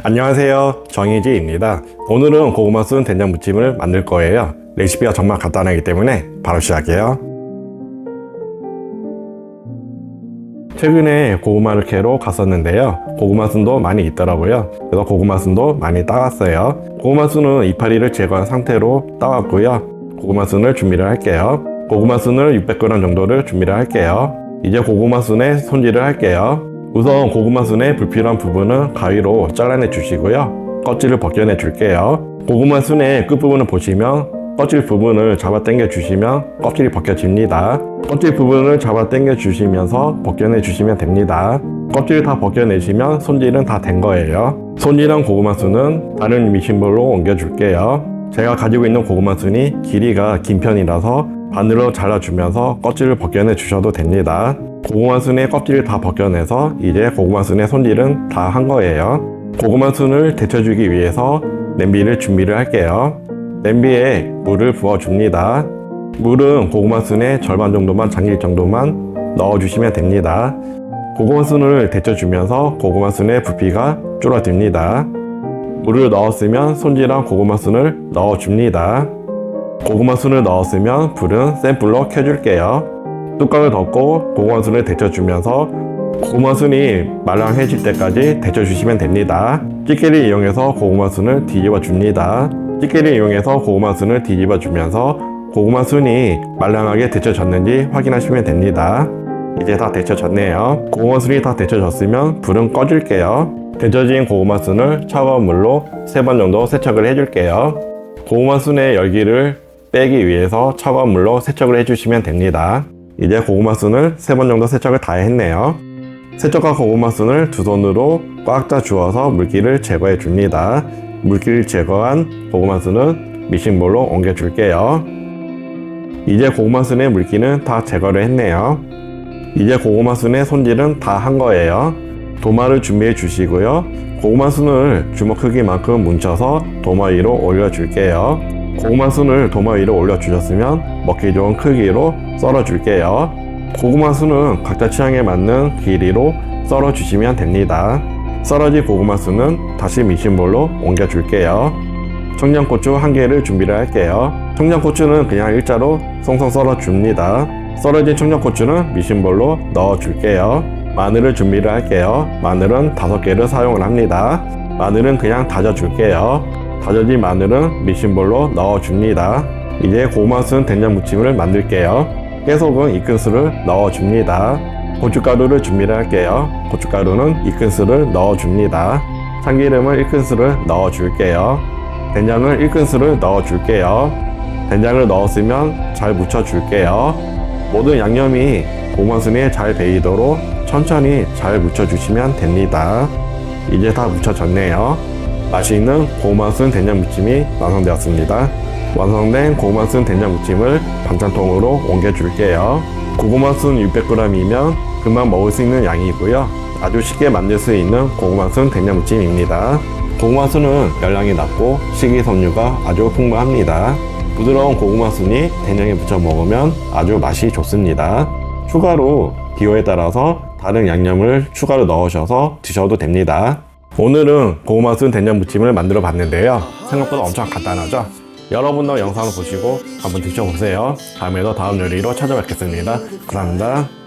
안녕하세요, 정희지입니다. 오늘은 고구마 순 된장무침을 만들 거예요. 레시피가 정말 간단하기 때문에 바로 시작해요. 최근에 고구마를 캐러 갔었는데요, 고구마 순도 많이 있더라고요. 그래서 고구마 순도 많이 따왔어요. 고구마 순은 이파리를 제거한 상태로 따왔고요. 고구마 순을 준비를 할게요. 고구마 순을 600g 정도를 준비를 할게요. 이제 고구마 순에 손질을 할게요. 우선 고구마 순의 불필요한 부분은 가위로 잘라내 주시고요. 껍질을 벗겨내 줄게요. 고구마 순의 끝부분을 보시면 껍질 부분을 잡아 당겨 주시면 껍질이 벗겨집니다. 껍질 부분을 잡아 당겨 주시면서 벗겨내 주시면 됩니다. 껍질을 다 벗겨내시면 손질은 다 된 거예요. 손질한 고구마 순은 다른 미싱볼로 옮겨 줄게요. 제가 가지고 있는 고구마 순이 길이가 긴 편이라서 반으로 잘라주면서 껍질을 벗겨내 주셔도 됩니다. 고구마 순의 껍질을 다 벗겨내서 이제 고구마 순의 손질은 다 한 거예요. 고구마 순을 데쳐주기 위해서 냄비를 준비를 할게요. 냄비에 물을 부어줍니다. 물은 고구마 순의 절반 정도만 잠길 정도만 넣어주시면 됩니다. 고구마 순을 데쳐주면서 고구마 순의 부피가 줄어듭니다. 물을 넣었으면 손질한 고구마 순을 넣어줍니다. 고구마 순을 넣었으면 불은 센 불로 켜줄게요. 뚜껑을 덮고 고구마 순을 데쳐주면서 고구마 순이 말랑해질 때까지 데쳐주시면 됩니다. 집게를 이용해서 고구마 순을 뒤집어 줍니다. 집게를 이용해서 고구마 순을 뒤집어 주면서 고구마 순이 말랑하게 데쳐졌는지 확인하시면 됩니다. 이제 다 데쳐졌네요. 고구마 순이 다 데쳐졌으면 불은 꺼줄게요. 데쳐진 고구마 순을 차가운 물로 3번 정도 세척을 해줄게요. 고구마 순의 열기를 빼기 위해서 차가운 물로 세척을 해주시면 됩니다. 이제 고구마 순을 3번 정도 세척을 다 했네요. 세척한 고구마 순을 두 손으로 꽉 짜 주어서 물기를 제거해 줍니다. 물기를 제거한 고구마 순은 미싱볼로 옮겨 줄게요. 이제 고구마 순의 물기는 다 제거를 했네요. 이제 고구마 순의 손질은 다 한 거예요. 도마를 준비해 주시고요. 고구마 순을 주먹 크기만큼 뭉쳐서 도마 위로 올려 줄게요. 고구마 순을 도마 위로 올려 주셨으면 먹기 좋은 크기로 썰어 줄게요. 고구마 순은 각자 취향에 맞는 길이로 썰어 주시면 됩니다. 썰어진 고구마 순은 다시 미싱볼로 옮겨 줄게요. 청양고추 1개를 준비를 할게요. 청양고추는 그냥 일자로 송송 썰어 줍니다. 썰어진 청양고추는 미싱볼로 넣어 줄게요. 마늘을 준비를 할게요. 마늘은 5개를 사용을 합니다. 마늘은 그냥 다져 줄게요. 다져진 마늘은 미싱볼로 넣어 줍니다. 이제 고구마 순 된장무침을 만들게요. 깨소금 2큰술을 넣어 줍니다. 고춧가루를 준비를 할게요. 고춧가루는 2큰술을 넣어 줍니다. 참기름을 1큰술을 넣어 줄게요. 된장을 1큰술을 넣어 줄게요. 된장을 넣었으면 잘 묻혀 줄게요. 모든 양념이 고구마 순에 잘 배이도록 천천히 잘 묻혀 주시면 됩니다. 이제 다 묻혀졌네요. 맛있는 고구마 순 된장무침이 완성되었습니다. 완성된 고구마 순 된장무침을 반찬통으로 옮겨 줄게요. 고구마 순 600g이면 금방 먹을 수 있는 양이고요. 아주 쉽게 만들 수 있는 고구마 순 된장무침입니다. 고구마 순은 열량이 낮고 식이섬유가 아주 풍부합니다. 부드러운 고구마 순이 된장에 부쳐 먹으면 아주 맛이 좋습니다. 추가로 기호에 따라서 다른 양념을 추가로 넣으셔서 드셔도 됩니다. 오늘은 고구마 순 된장무침을 만들어 봤는데요, 생각보다 엄청 간단하죠? 여러분도 영상을 보시고 한번 드셔보세요. 다음에도 다음 요리로 찾아뵙겠습니다. 감사합니다.